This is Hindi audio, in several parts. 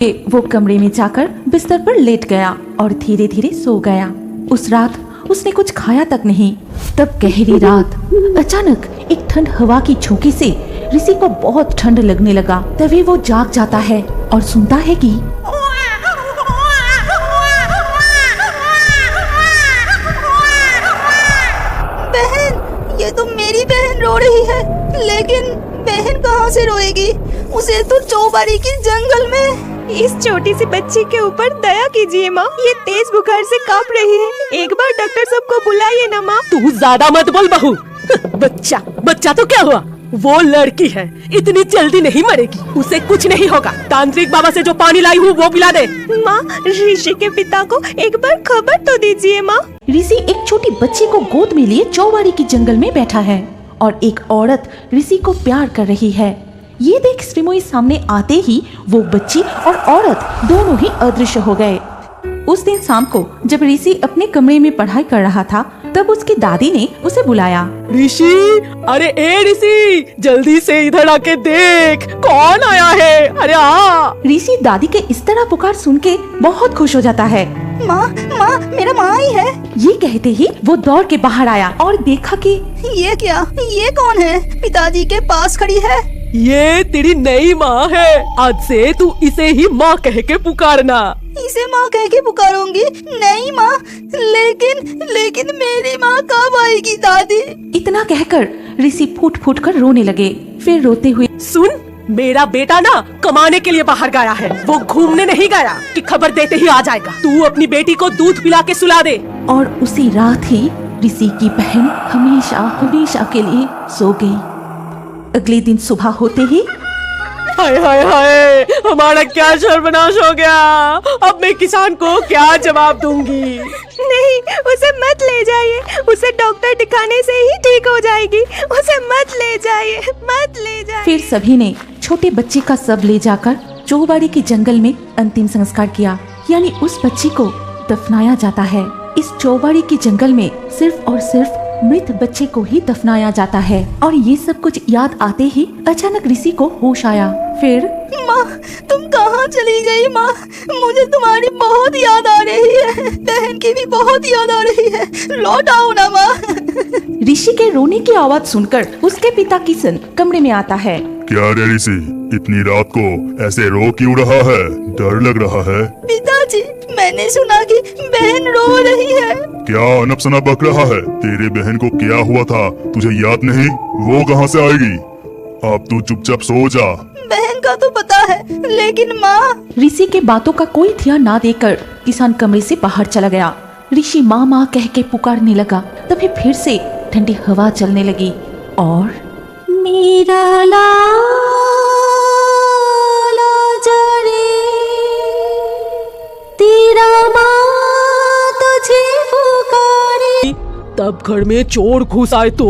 वो कमरे में जाकर बिस्तर पर लेट गया और धीरे धीरे सो गया। उस रात उसने कुछ खाया तक नहीं। तब गहरी रात अचानक एक ठंड हवा की झोंके से ऋषि को बहुत ठंड लगने लगा। तभी वो जाग जाता है और सुनता है कि बहन, ये तो मेरी बहन रो रही है, लेकिन बहन कहाँ से रोएगी? उसे तो चौबारी के जंगल में। इस छोटी सी बच्ची के ऊपर दया कीजिए माँ, ये तेज बुखार से कांप रही है। एक बार डॉक्टर साहब को बुलाइए ना माँ। तू ज्यादा मत बोल बहू। बच्चा तो क्या हुआ? वो लड़की है, इतनी जल्दी नहीं मरेगी, उसे कुछ नहीं होगा। तांत्रिक बाबा से जो पानी लाई हूँ वो पिला दे। माँ, ऋषि के पिता को एक बार खबर तो दीजिए माँ। ऋषि एक छोटी बच्ची को गोद में लिए चौबारी के जंगल में बैठा है और एक औरत ऋषि को प्यार कर रही है। ये देख श्रीमोई सामने आते ही वो बच्ची और औरत दोनों ही अदृश्य हो गए। उस दिन शाम को जब ऋषि अपने कमरे में पढ़ाई कर रहा था, तब उसकी दादी ने उसे बुलाया। ऋषि, अरे ए ऋषि, जल्दी से इधर आके देख, कौन आया है? अरे आ। ऋषि दादी के इस तरह पुकार सुन के बहुत खुश हो जाता है। माँ, मेरा माँ ही है। ये कहते ही वो दौड़ के बाहर आया और देखा कि ये क्या? ये कौन है? पिताजी के पास खड़ी है। ये तेरी नई माँ है, आज से तू इसे ही माँ कह के पुकारना। इसे माँ कह के पुकारूंगी? नहीं माँ, लेकिन मेरी माँ कब आएगी दादी? इतना कहकर ऋषि फूट फूट कर रोने लगे। फिर रोते हुए, सुन, मेरा बेटा ना कमाने के लिए बाहर गया है, वो घूमने नहीं गया कि खबर देते ही आ जाएगा। तू अपनी बेटी को दूध पिला के सुला दे। और उसी रात ही ऋषि की बहन हमेशा के लिए सो गई। अगले दिन सुबह होते ही, हाय हाय हाय, हमारा क्या सर्वनाश हो गया। अब मैं किसान को क्या जवाब दूंगी? नहीं, उसे मत ले जाइए, उसे डॉक्टर दिखाने से ही ठीक हो जाएगी। उसे मत ले जाइए। फिर सभी ने छोटे बच्चे का शव ले जाकर चौबारी के जंगल में अंतिम संस्कार किया, यानी उस बच्ची को दफनाया जाता है। इस चौबारी के जंगल में सिर्फ और सिर्फ मृत बच्चे को ही दफनाया जाता है। और ये सब कुछ याद आते ही अचानक ऋषि को होश आया। फिर, माँ, तुम कहाँ चली गई माँ? मुझे तुम्हारी बहुत याद आ रही है, बहन की भी बहुत याद आ रही है। लौट आओ ना माँ। ऋषि के रोने की आवाज सुनकर उसके पिता किशन कमरे में आता है। क्या रे ऋषि, इतनी रात को ऐसे रो क्यों रहा है? डर लग रहा है? पिताजी, मैंने सुना कि बहन रो रही है। क्या अनपसना बक रहा है? तेरे बहन को क्या हुआ था तुझे याद नहीं? वो कहाँ से आएगी? अब तू चुपचाप सो जा। बहन का तो पता है, लेकिन माँ। ऋषि के बातों का कोई ध्यान ना देकर किसान कमरे से बाहर चला गया। ऋषि माँ कह के पुकारने लगा। तभी फिर से ठंडी हवा चलने लगी और मेरा लाला जरे, तेरा माँ तुझे पुकारे। तब घर में चोर घुस आए तो?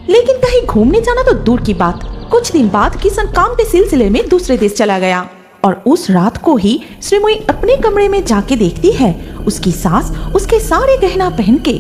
लेकिन कहीं घूमने जाना तो दूर की बात। कुछ दिन बाद किशन काम के सिलसिले में दूसरे देश चला गया और उस रात को ही श्रीमोई अपने कमरे में जाके देखती है उसकी सास उसके सारे गहना पहन के।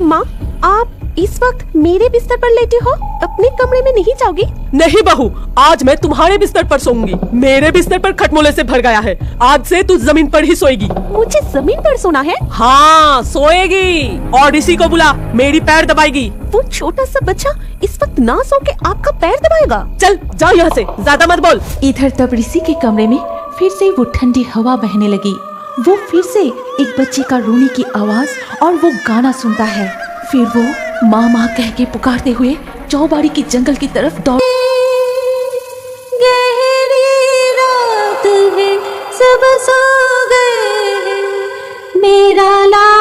माँ, आप इस वक्त मेरे बिस्तर पर लेटे हो, अपने कमरे में नहीं जाओगी? नहीं बहू, आज मैं तुम्हारे बिस्तर पर सोऊंगी। मेरे बिस्तर पर खटमोले से भर गया है, आज से तू जमीन पर ही सोएगी। मुझे जमीन पर सोना है? हाँ, सोएगी। और ऋषि को बुला, मेरी पैर दबाएगी। वो छोटा सा बच्चा इस वक्त ना सो के आपका पैर दबाएगा? चल जाओ यहाँ से, ज्यादा मत बोल। इधर तब ऋषि के कमरे में फिर से वो ठंडी हवा बहने लगी। वो फिर से एक बच्चे का रोने की आवाज और वो गाना सुनता है। फिर वो माँ कह के पुकारते हुए चौबारी के जंगल की तरफ दौड़। गहरी रात है, सब सो गए हैं, मेरा लाला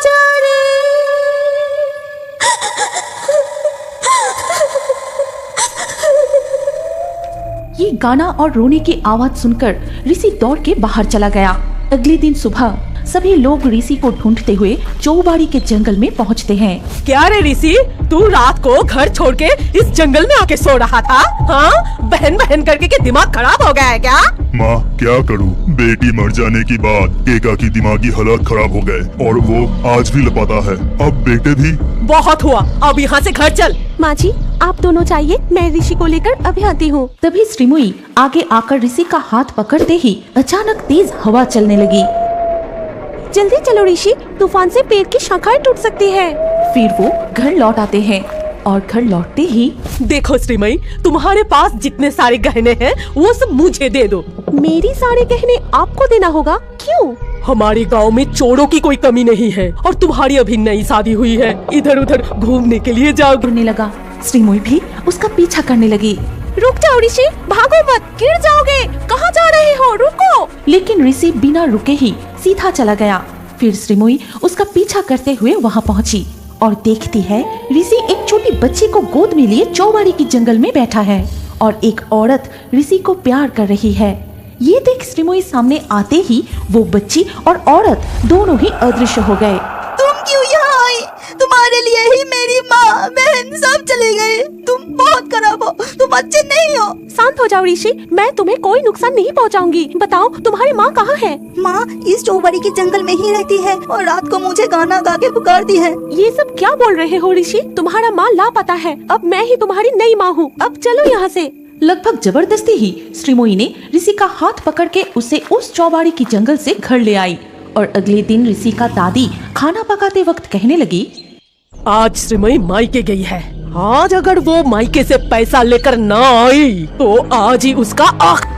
जरे। ये गाना और रोने की आवाज सुनकर ऋषि दौड़ के बाहर चला गया। अगले दिन सुबह सभी लोग ऋषि को ढूंढते हुए चौबारी के जंगल में पहुंचते हैं। क्या रे ऋषि, तू रात को घर छोड़ के इस जंगल में आके सो रहा था? हाँ, बहन करके के दिमाग खराब हो गया है क्या? माँ, क्या करूँ? बेटी मर जाने के बाद एका की दिमागी हालत खराब हो गए और वो आज भी लपाता है। अब बेटे भी। बहुत हुआ, अब यहाँ से घर चल। माँ जी, आप दोनों चाहिए, मैं ऋषि को लेकर अभी आती हूँ। तभी श्रीमुई आगे आकर ऋषि का हाथ पकड़ते ही अचानक तेज हवा चलने लगी। जल्दी चलो ऋषि, तूफान से पेड़ की शाखाएं टूट सकती है। फिर वो घर लौट आते हैं और घर लौटते ही देखो श्रीमई, तुम्हारे पास जितने सारे गहने हैं वो सब मुझे दे दो। मेरी सारे गहने आपको देना होगा? क्यों? हमारे गांव में चोरों की कोई कमी नहीं है और तुम्हारी अभी नई शादी हुई है, इधर उधर घूमने के लिए जाओ। गिरने लगा। श्रीमुई भी उसका पीछा करने लगी। रुक जाओ ऋषि, भागो मत, गिर जाओगे। कहाँ जा रहे हो? रुको। लेकिन ऋषि बिना रुके ही सीधा चला गया। फिर श्रीमुई उसका पीछा करते हुए वहाँ पहुँची और देखती है ऋषि एक छोटी बच्ची को गोद में लिए चौबाड़ी की जंगल में बैठा है और एक औरत ऋषि को प्यार कर रही है। ये देख श्रीमुई सामने आते ही वो बच्ची और औरत दोनों ही अदृश्य हो गए। तुम क्यों यहाँ आई? तुम्हारे लिए ही मेरी माँ बहन सब चले गए। तुम बहुत खराब हो, तुम अच्छे नहीं हो। शांत हो जाओ ऋषि, मैं तुम्हें कोई नुकसान नहीं पहुंचाऊंगी। बताओ तुम्हारी माँ कहाँ है? माँ इस चौबाड़ी के जंगल में ही रहती है और रात को मुझे गाना गा के पुकारती है। ये सब क्या बोल रहे हो ऋषि? तुम्हारा माँ लापता है। अब मैं ही तुम्हारी नई माँ हूँ। अब चलो यहाँ से। लगभग जबरदस्ती ही श्रीमुई ने ऋषि का हाथ पकड़ के उसे उस चौबाड़ी की जंगल से घर ले आई और अगले दिन ऋषि का दादी खाना पकाते वक्त कहने लगी, आज श्रीमई मायके गई है। आज अगर वो मायके से पैसा लेकर ना आई तो आज ही उसका आख।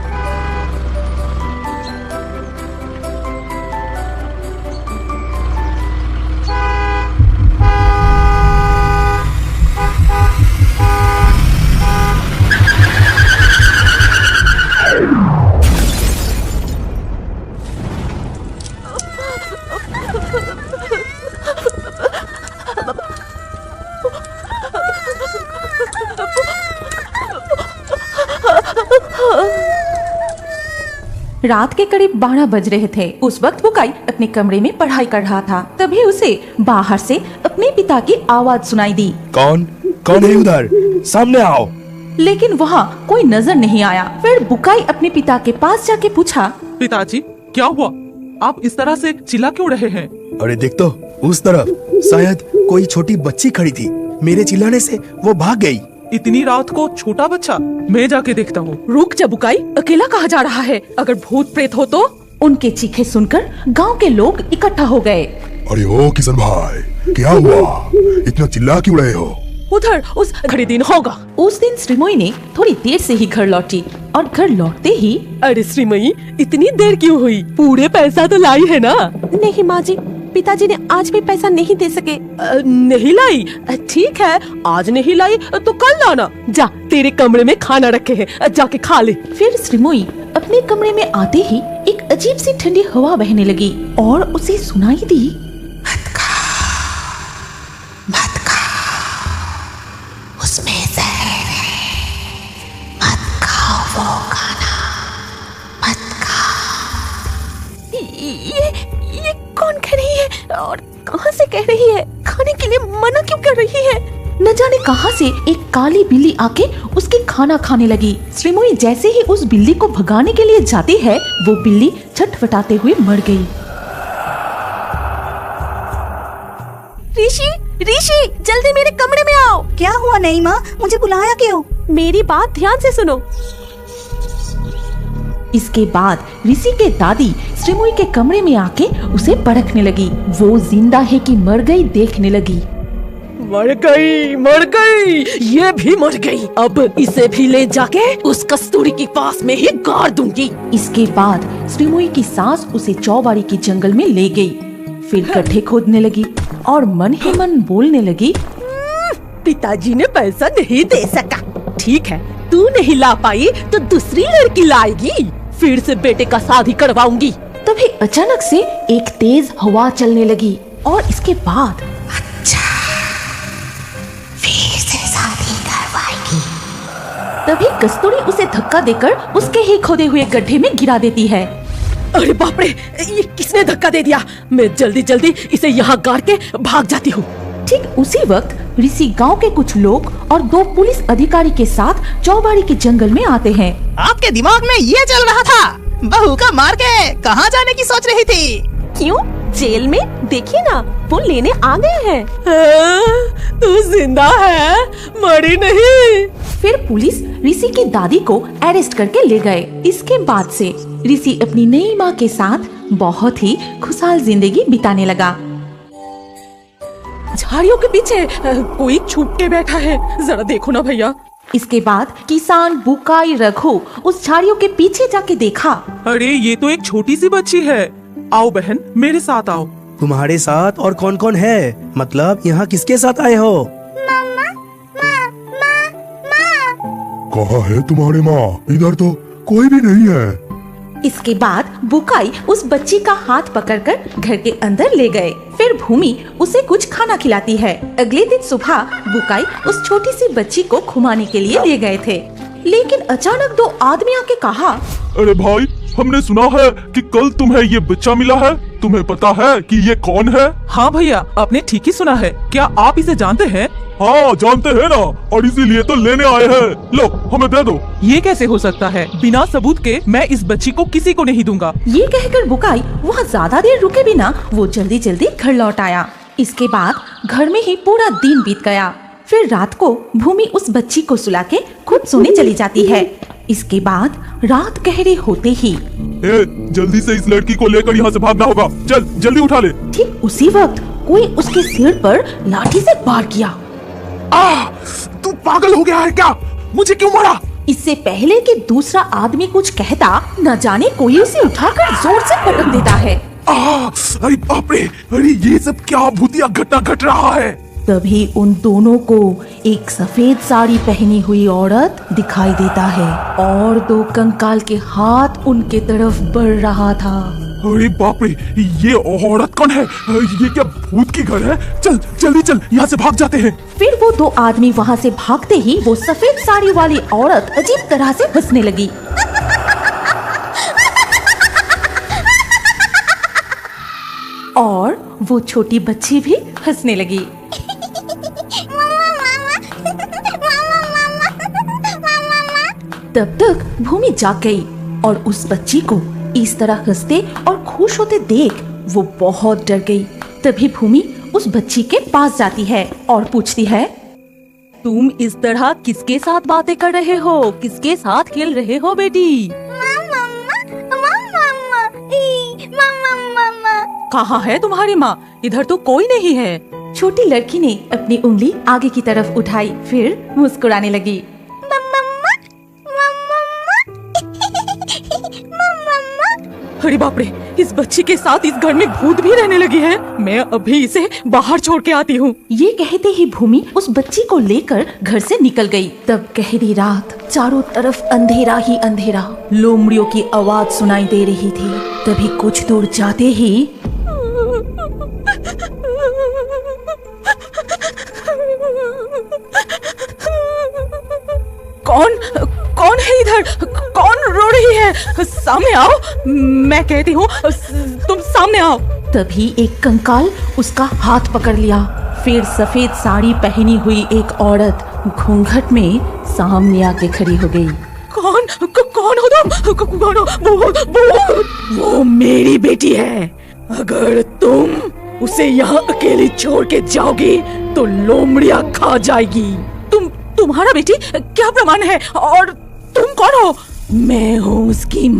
रात के करीब 12 बज रहे थे। उस वक्त बुकाई अपने कमरे में पढ़ाई कर रहा था। तभी उसे बाहर से अपने पिता की आवाज सुनाई दी। कौन है उधर? सामने आओ। लेकिन वहाँ कोई नजर नहीं आया। फिर बुकाई अपने पिता के पास जाके पूछा, पिताजी क्या हुआ? आप इस तरह से चिल्ला क्यों रहे हैं? अरे देख तो उस तरफ, शायद कोई छोटी बच्ची खड़ी थी। मेरे चिल्लाने से वो भाग गई। इतनी रात को छोटा बच्चा? मैं जाके देखता हूँ। रुक जा बुकाई, अकेला कहाँ जा रहा है? अगर भूत प्रेत हो तो? उनके चीखे सुनकर गांव के लोग इकट्ठा हो गए। अरे ओ किशन भाई, क्या हुआ? इतना चिल्ला क्यों रहे हो? उधर उस घड़ी दिन होगा। उस दिन श्रीमुई ने थोड़ी देर से ही घर लौटी और घर लौटते ही, अरे श्रीमई, इतनी देर क्यों हुई? पूरे पैसा तो लाई है ना? नहीं माँ जी, पिताजी ने आज भी पैसा नहीं दे सके। नहीं लाई? ठीक है, आज नहीं लाई तो कल लाना। जा, तेरे कमरे में खाना रखे हैं, जाके खा ले। फिर श्रीमुई अपने कमरे में आते ही एक अजीब सी ठंडी हवा बहने लगी और उसे सुनाई दी, मत खा, उसमें जहर है, मत खाओ वो खाना, मत खा। ये कौन कह रही है और कहाँ से कह रही है? खाने के लिए मना क्यों कर रही है? न जाने कहां से एक काली बिल्ली आके उसके खाना खाने लगी। श्रीमुई जैसे ही उस बिल्ली को भगाने के लिए जाती है, वो बिल्ली छटपटाते हुए मर गई। ऋषि, ऋषि, जल्दी मेरे कमरे में आओ। क्या हुआ नहीं माँ, मुझे बुलाया क्यों? मेरी बात ध्यान से सुनो। इसके बाद ऋषि के दादी श्रीमुई के कमरे में आके उसे परखने लगी। वो जिंदा है कि मर गई देखने लगी। मर गई, ये भी मर गई। अब इसे भी ले जाके उस कस्तूरी के पास में ही गाड़ दूंगी। इसके बाद श्रीमुई की सास उसे चौबाड़ी की जंगल में ले गई। फिर गड्ढे खोदने लगी और मन ही मन बोलने लगी, पिताजी ने पैसा नहीं दे सका। ठीक है, तू नहीं ला पाई तो दूसरी लड़की लाएगी। फिर से बेटे का शादी करवाऊंगी। तभी अचानक से एक तेज हवा चलने लगी और इसके बाद फिर से शादी करवाएगी। तभी कस्तूरी उसे धक्का देकर उसके ही खोदे हुए गड्ढे में गिरा देती है। अरे बाप रे, ये किसने धक्का दे दिया? मैं जल्दी जल्दी इसे यहाँ गाड़ के भाग जाती हूँ। ठीक उसी वक्त ऋषि गांव के कुछ लोग और 2 पुलिस अधिकारी के साथ चौबाड़ी के जंगल में आते हैं। आपके दिमाग में ये चल रहा था, बहू का मार के कहाँ जाने की सोच रही थी? क्यों? जेल में देखिए ना, वो लेने आ गए हैं। तू जिंदा है, मरी नहीं। फिर पुलिस ऋषि की दादी को अरेस्ट करके ले गए। इसके बाद से ऋषि अपनी नई माँ के साथ बहुत ही खुशहाल जिंदगी बिताने लगा। झाड़ियों के पीछे कोई छुप के बैठा है, जरा देखो ना भैया। इसके बाद किसान बुकाई रघु उस झाड़ियों के पीछे जाके देखा। अरे ये तो एक छोटी सी बच्ची है। आओ बहन, मेरे साथ आओ। तुम्हारे साथ और कौन कौन है? मतलब यहाँ किसके साथ आए हो? कहाँ है तुम्हारी माँ? इधर तो कोई भी नहीं है। इसके बाद बुकाई उस बच्ची का हाथ पकड़कर घर के अंदर ले गए। फिर भूमि उसे कुछ खाना खिलाती है। अगले दिन सुबह बुकाई उस छोटी सी बच्ची को घुमाने के लिए ले गए थे, लेकिन अचानक दो आदमी आके कहा, अरे भाई, हमने सुना है कि कल तुम्हें ये बच्चा मिला है। तुम्हें पता है कि ये कौन है? हाँ भैया, आपने ठीक ही सुना है। क्या आप इसे जानते हैं? हाँ, जानते हैं ना, और इसीलिए तो लेने आए हैं। लो, हमें दे दो। ये कैसे हो सकता है? बिना सबूत के मैं इस बच्ची को किसी को नहीं दूंगा। ये कहकर बुकाई वहाँ ज्यादा देर रुके बिना वो जल्दी जल्दी घर लौट आया। इसके बाद घर में ही पूरा दिन बीत गया। फिर रात को भूमि उस बच्ची को सुला के खुद सोने चली जाती है। इसके बाद रात गहरे होते ही जल्दी से इस लड़की को लेकर यहाँ से भागना होगा। चल, जल्दी उठा ले। ठीक उसी वक्त कोई उसके सिर पर लाठी से वार किया। तू पागल हो गया है क्या? मुझे क्यों मारा? इससे पहले कि दूसरा आदमी कुछ कहता, न जाने कोई उसे उठाकर जोर से पटक देता है। अरे बाप रे! अरे ये सब क्या भूतिया घटना घट रहा है? तभी उन दोनों को एक सफेद साड़ी पहनी हुई औरत दिखाई देता है और दो कंकाल के हाथ उनके तरफ बढ़ रहा था। अरे बाप रे! ये औरत कौन है? ये क्या भूत की घर है? चल, जल्दी चल, यहाँ से भाग जाते हैं। फिर वो दो आदमी वहाँ से भागते ही वो सफेद साड़ी वाली औरत अजीब तरह से हंसने लगी। और वो छोटी बच्ची भी हंसने लगी। तब तक भूमि जाग गई और उस बच्ची को इस तरह हंसते और खुश होते देख वो बहुत डर गई। तभी भूमि उस बच्ची के पास जाती है और पूछती है, तुम इस तरह किसके साथ बातें कर रहे हो? किसके साथ खेल रहे हो बेटी? कहाँ है तुम्हारी माँ? इधर तो कोई नहीं है। छोटी लड़की ने अपनी उंगली आगे की तरफ उठाई, फिर मुस्कुराने लगी। अरे बाप रे, इस बच्ची के साथ इस घर में भूत भी रहने लगी है। मैं अभी इसे बाहर छोड़ के आती हूँ। ये कहते ही भूमि उस बच्ची को लेकर घर से निकल गई। तब गहरी रात, चारों तरफ अंधेरा ही अंधेरा, लोमड़ियों की आवाज सुनाई दे रही थी। तभी कुछ दूर जाते ही कौन है इधर? कौन रो रही है? सामने आओ, मैं कहती हूँ, तुम सामने आओ। तभी एक कंकाल उसका हाथ पकड़ लिया। फिर सफेद साड़ी पहनी हुई एक औरत घूंघट में सामने आके खड़ी हो गई। कौन हो तुम? कौन हो? वो मेरी बेटी है। अगर तुम उसे यहाँ अकेली छोड़ के जाओगी तो लोमड़ियाँ खा जाएगी। तुम्हारा बेटी क्या प्रमाण है? और तुम कौन हो? मैं हूँ उसकी माँ।